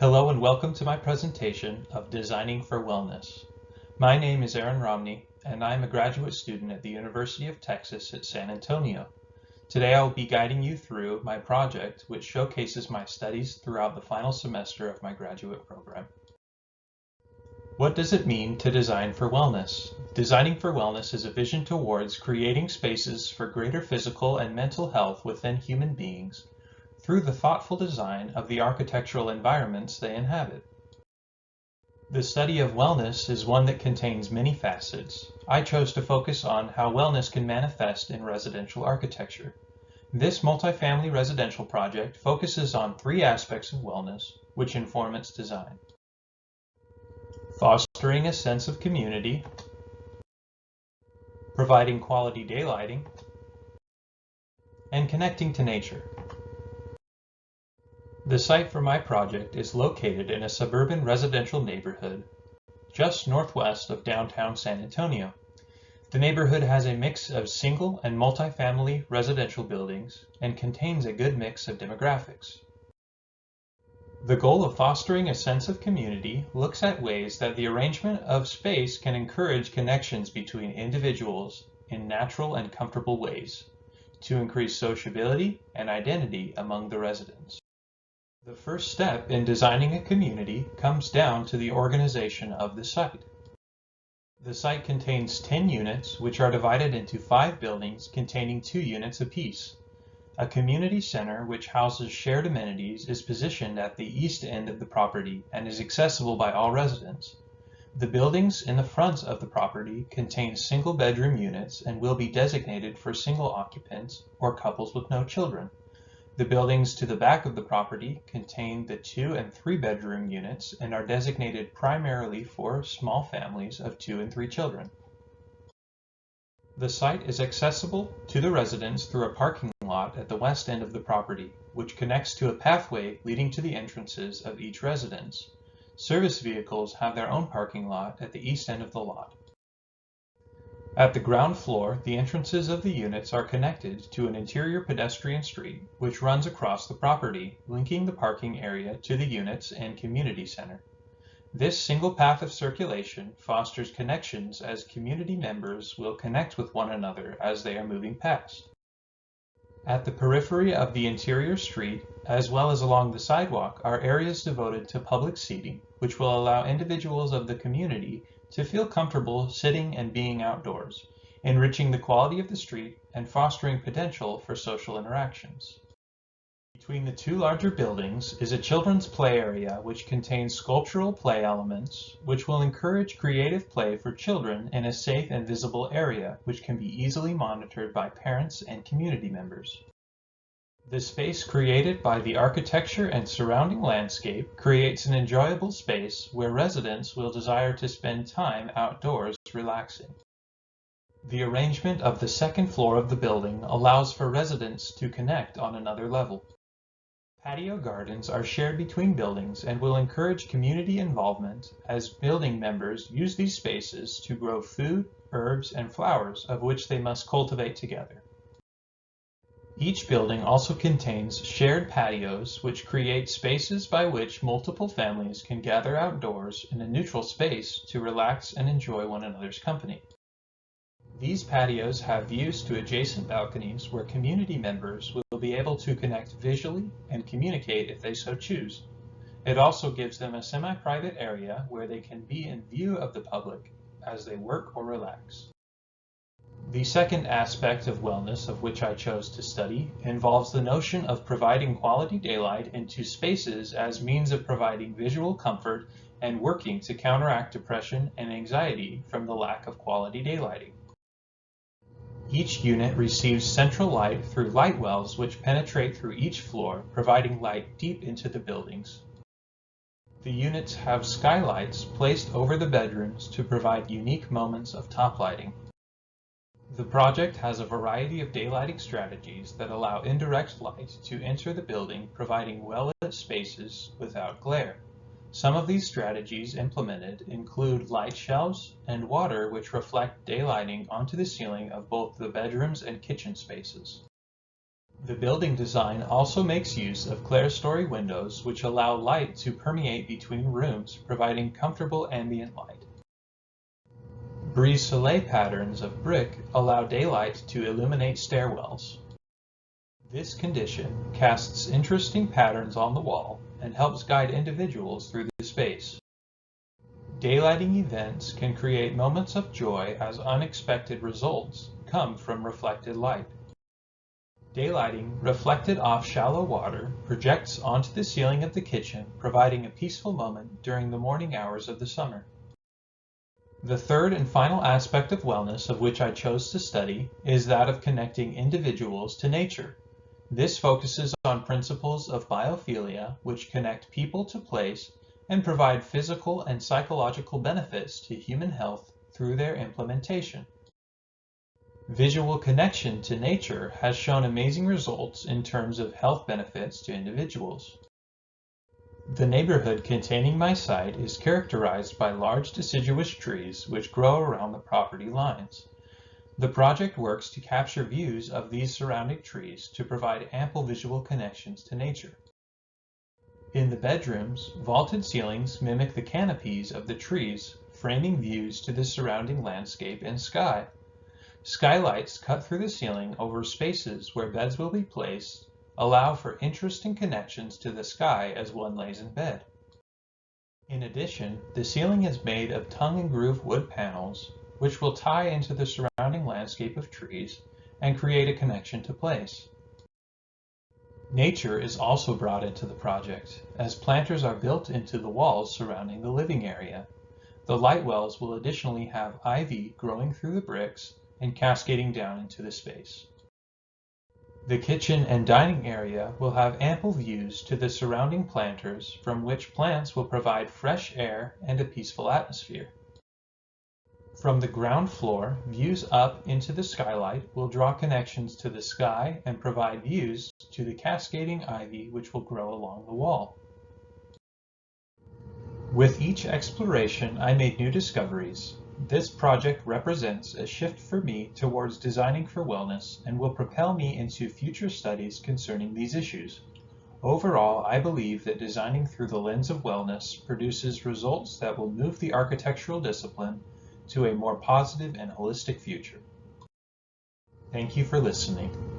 Hello and welcome to my presentation of Designing for Wellness. My name is Romney and I am a graduate student at the University of Texas at San Antonio. Today I will be guiding you through my project which showcases my studies throughout the final semester of my graduate program. What does it mean to design for wellness? Designing for wellness is a vision towards creating spaces for greater physical and mental health within human beings through the thoughtful design of the architectural environments they inhabit. The study of wellness is one that contains many facets. I chose to focus on how wellness can manifest in residential architecture. This multifamily residential project focuses on three aspects of wellness, which inform its design. Fostering a sense of community, providing quality daylighting, and connecting to nature. The site for my project is located in a suburban residential neighborhood just northwest of downtown San Antonio. The neighborhood has a mix of single and multifamily residential buildings and contains a good mix of demographics. The goal of fostering a sense of community looks at ways that the arrangement of space can encourage connections between individuals in natural and comfortable ways to increase sociability and identity among the residents. The first step in designing a community comes down to the organization of the site. The site contains 10 units, which are divided into 5 buildings containing 2 units apiece. A community center, which houses shared amenities, is positioned at the east end of the property and is accessible by all residents. The buildings in the front of the property contain single-bedroom units and will be designated for single occupants or couples with no children. The buildings to the back of the property contain the 2- and 3-bedroom units and are designated primarily for small families of 2 and 3 children. The site is accessible to the residents through a parking lot at the west end of the property, which connects to a pathway leading to the entrances of each residence. Service vehicles have their own parking lot at the east end of the lot. At the ground floor, the entrances of the units are connected to an interior pedestrian street which runs across the property, linking the parking area to the units and community center. This single path of circulation fosters connections as community members will connect with one another as they are moving past. At the periphery of the interior street, as well as along the sidewalk, are areas devoted to public seating, which will allow individuals of the community to feel comfortable sitting and being outdoors, enriching the quality of the street and fostering potential for social interactions. Between the 2 larger buildings is a children's play area which contains sculptural play elements which will encourage creative play for children in a safe and visible area which can be easily monitored by parents and community members. The space created by the architecture and surrounding landscape creates an enjoyable space where residents will desire to spend time outdoors relaxing. The arrangement of the 2nd floor of the building allows for residents to connect on another level. Patio gardens are shared between buildings and will encourage community involvement as building members use these spaces to grow food, herbs, and flowers of which they must cultivate together. Each building also contains shared patios which create spaces by which multiple families can gather outdoors in a neutral space to relax and enjoy one another's company. These patios have views to adjacent balconies where community members will be able to connect visually and communicate if they so choose. It also gives them a semi-private area where they can be in view of the public as they work or relax. The second aspect of wellness of which I chose to study involves the notion of providing quality daylight into spaces as means of providing visual comfort and working to counteract depression and anxiety from the lack of quality daylighting. Each unit receives central light through light wells which penetrate through each floor, providing light deep into the buildings. The units have skylights placed over the bedrooms to provide unique moments of top lighting. The project has a variety of daylighting strategies that allow indirect light to enter the building, providing well-lit spaces without glare. Some of these strategies implemented include light shelves and water which reflect daylighting onto the ceiling of both the bedrooms and kitchen spaces. The building design also makes use of clerestory windows which allow light to permeate between rooms, providing comfortable ambient light. Brise-Soleil patterns of brick allow daylight to illuminate stairwells. This condition casts interesting patterns on the wall and helps guide individuals through the space. Daylighting events can create moments of joy as unexpected results come from reflected light. Daylighting reflected off shallow water projects onto the ceiling of the kitchen, providing a peaceful moment during the morning hours of the summer. The third and final aspect of wellness of which I chose to study is that of connecting individuals to nature. This focuses on principles of biophilia, which connect people to place and provide physical and psychological benefits to human health through their implementation. Visual connection to nature has shown amazing results in terms of health benefits to individuals. The neighborhood containing my site is characterized by large deciduous trees which grow around the property lines. The project works to capture views of these surrounding trees to provide ample visual connections to nature. In the bedrooms, vaulted ceilings mimic the canopies of the trees, framing views to the surrounding landscape and sky. Skylights cut through the ceiling over spaces where beds will be placed allow for interesting connections to the sky as one lays in bed. In addition, the ceiling is made of tongue and groove wood panels, which will tie into the surrounding landscape of trees and create a connection to place. Nature is also brought into the project, as planters are built into the walls surrounding the living area. The light wells will additionally have ivy growing through the bricks and cascading down into the space. The kitchen and dining area will have ample views to the surrounding planters, from which plants will provide fresh air and a peaceful atmosphere. From the ground floor, views up into the skylight will draw connections to the sky and provide views to the cascading ivy which will grow along the wall. With each exploration, I made new discoveries. This project represents a shift for me towards designing for wellness and will propel me into future studies concerning these issues. Overall, I believe that designing through the lens of wellness produces results that will move the architectural discipline to a more positive and holistic future. Thank you for listening.